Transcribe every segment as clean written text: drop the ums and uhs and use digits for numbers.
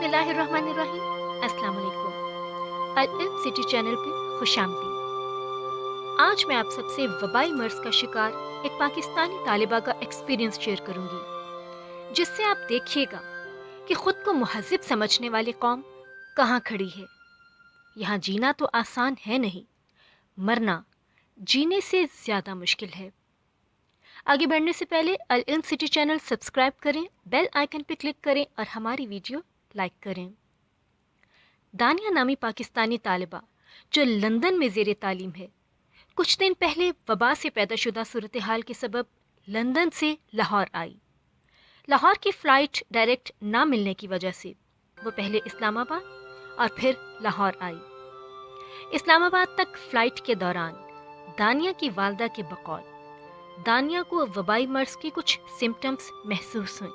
बिस्मिल्लाहिर्रहमानिर्रहीम। अस्सलाम वालेकुम। अल-इल्म सिटी चैनल पे खुशामदीद। आज मैं आप सबसे वबाई मर्ज का शिकार एक पाकिस्तानी तालिबा का एक्सपीरियंस शेयर करूंगी, जिससे आप देखिएगा कि खुद को मुहज़्ज़िब समझने वाली कौम कहाँ खड़ी है। यहाँ जीना तो आसान है नहीं, मरना जीने से ज़्यादा मुश्किल है। आगे बढ़ने से पहले अल इल्म सिटी चैनल सब्सक्राइब करें, बेल आइकन पर क्लिक करें और हमारी वीडियो लाइक करें। दानिया नामी पाकिस्तानी तालिबा जो लंदन में ज़ेरे तालीम है, कुछ दिन पहले वबा से पैदाशुदा सूरत हाल के सबब लंदन से लाहौर आई। लाहौर की फ़्लाइट डायरेक्ट ना मिलने की वजह से वो पहले इस्लामाबाद और फिर लाहौर आई। इस्लामाबाद तक फ़्लाइट के दौरान दानिया की वालदा के बकौल दानिया को वबाई मर्ज़ की कुछ सिम्टम्स महसूस हुई,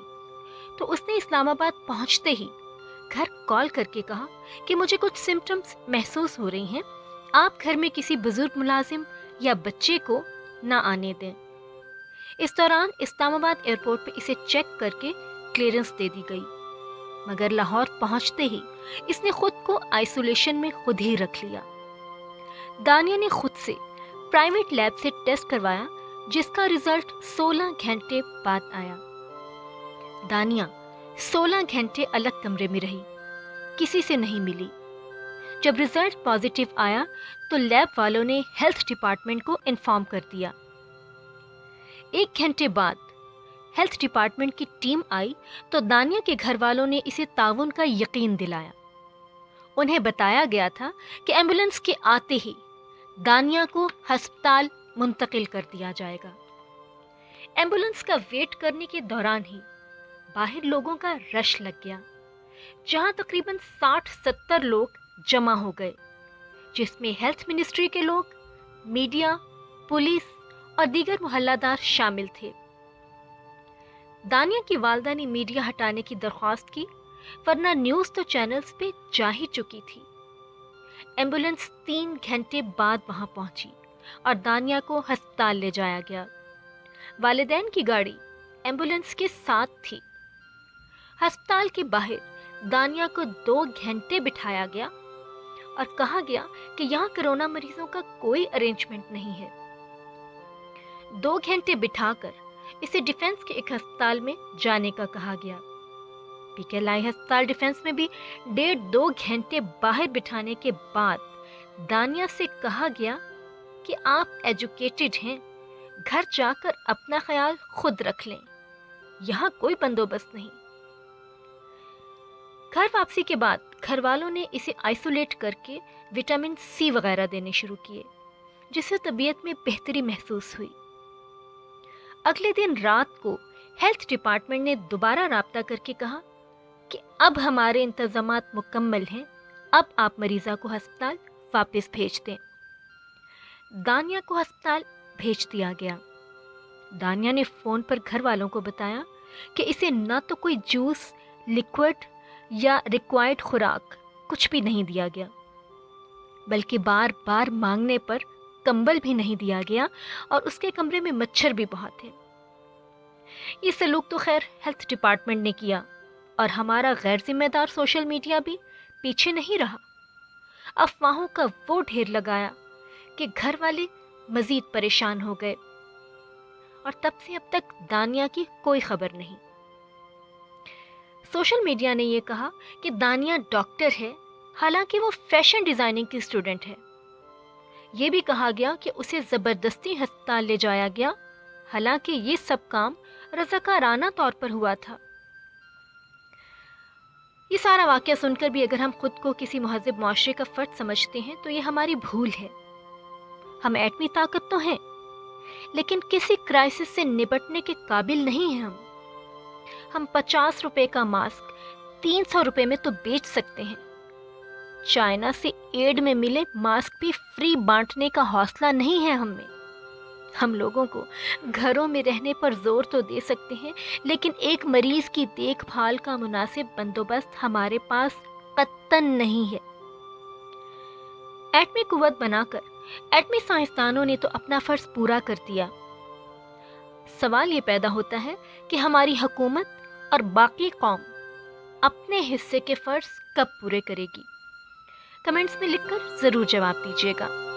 तो उसने इस्लामाबाद पहुंचते ही घर कॉल करके कहा कि मुझे कुछ सिम्टम्स महसूस हो रही हैं, आप घर में किसी बुजुर्ग मुलाजिम या बच्चे को ना आने दें। इस दौरान इस्लामाबाद एयरपोर्ट पे इसे चेक करके क्लियरेंस दे दी गई, मगर लाहौर पहुंचते ही इसने खुद को आइसोलेशन में खुद ही रख लिया। दानिया ने खुद से प्राइवेट लैब से टेस्ट करवाया, जिसका रिजल्ट 16 घंटे बाद आया। दानिया 16 घंटे अलग कमरे में रही, किसी से नहीं मिली। जब रिजल्ट पॉजिटिव आया तो लैब वालों ने हेल्थ डिपार्टमेंट को इन्फॉर्म कर दिया। 1 घंटे बाद हेल्थ डिपार्टमेंट की टीम आई तो दानिया के घर वालों ने इसे ताउन का यकीन दिलाया। उन्हें बताया गया था कि एम्बुलेंस के आते ही दानिया को अस्पताल मुंतकिल कर दिया जाएगा। एम्बुलेंस का वेट करने के दौरान ही बाहर लोगों का रश लग गया, जहां तकरीबन 60-70 लोग जमा हो गए, जिसमें हेल्थ मिनिस्ट्री के लोग, मीडिया, पुलिस और दीगर मोहल्लादार शामिल थे। दानिया की वालदा ने मीडिया हटाने की दरख्वास्त की, वरना न्यूज़ तो चैनल्स पे जा ही चुकी थी। एम्बुलेंस 3 घंटे बाद वहां पहुंची और दानिया को अस्पताल ले जाया गया। वालिदैन की गाड़ी एम्बुलेंस के साथ थी। अस्पताल के बाहर दानिया को 2 घंटे बिठाया गया और कहा गया कि यहाँ कोरोना मरीजों का कोई अरेंजमेंट नहीं है। 2 घंटे बिठाकर इसे डिफेंस के एक अस्पताल में जाने का कहा गया। पीके लाई अस्पताल डिफेंस में भी 1.5-2 घंटे बाहर बिठाने के बाद दानिया से कहा गया कि आप एजुकेटेड हैं, घर जाकर अपना ख्याल खुद रख लें, यहाँ कोई बंदोबस्त नहीं। घर वापसी के बाद घर वालों ने इसे आइसोलेट करके विटामिन सी वगैरह देने शुरू किए, जिससे तबीयत में बेहतरी महसूस हुई। अगले दिन रात को हेल्थ डिपार्टमेंट ने दोबारा राब्ता करके कहा कि अब हमारे इंतजामात मुकम्मल हैं, अब आप मरीज़ा को अस्पताल वापस भेज दें। दानिया को अस्पताल भेज दिया गया। दानिया ने फ़ोन पर घर वालों को बताया कि इसे ना तो कोई जूस, लिक्विड या रिक्वायर्ड खुराक कुछ भी नहीं दिया गया, बल्कि बार बार मांगने पर कंबल भी नहीं दिया गया और उसके कमरे में मच्छर भी बहुत थे। ये सलूक तो खैर हेल्थ डिपार्टमेंट ने किया और हमारा गैर जिम्मेदार सोशल मीडिया भी पीछे नहीं रहा। अफवाहों का वो ढेर लगाया कि घर वाले मज़ीद परेशान हो गए और तब से अब तक दानिया की कोई खबर नहीं। सोशल मीडिया ने यह कहा कि दानिया डॉक्टर है, हालांकि वो फैशन डिज़ाइनिंग की स्टूडेंट है। ये भी कहा गया कि उसे ज़बरदस्ती अस्पताल ले जाया गया, हालांकि ये सब काम रज़ाकाराना तौर पर हुआ था। ये सारा वाक़या सुनकर भी अगर हम खुद को किसी मुहज़्ज़िब मुआशरे का फ़र्द समझते हैं तो ये हमारी भूल है। हम एटमी ताकत तो हैं, लेकिन किसी क्राइसिस से निपटने के काबिल नहीं हैं। हम 50 रुपए का मास्क 300 रुपए में तो बेच सकते हैं। चाइना से एड में मिले मास्क भी फ्री बांटने का हौसला नहीं है हमें। हम लोगों को घरों में रहने पर जोर तो दे सकते हैं, लेकिन एक मरीज की देखभाल का मुनासिब बंदोबस्त हमारे पास कतई नहीं है। एटमी कुव्वत बनाकर एटमी साइंसदानों ने तो अपना फर्ज पूरा कर दिया। सवाल ये पैदा होता है कि हमारी हुकूमत और बाकी कौम اپنے حصے کے فرض کب پورے کرے گی؟ کمنٹس میں لکھ کر ضرور جواب دیجیے گا۔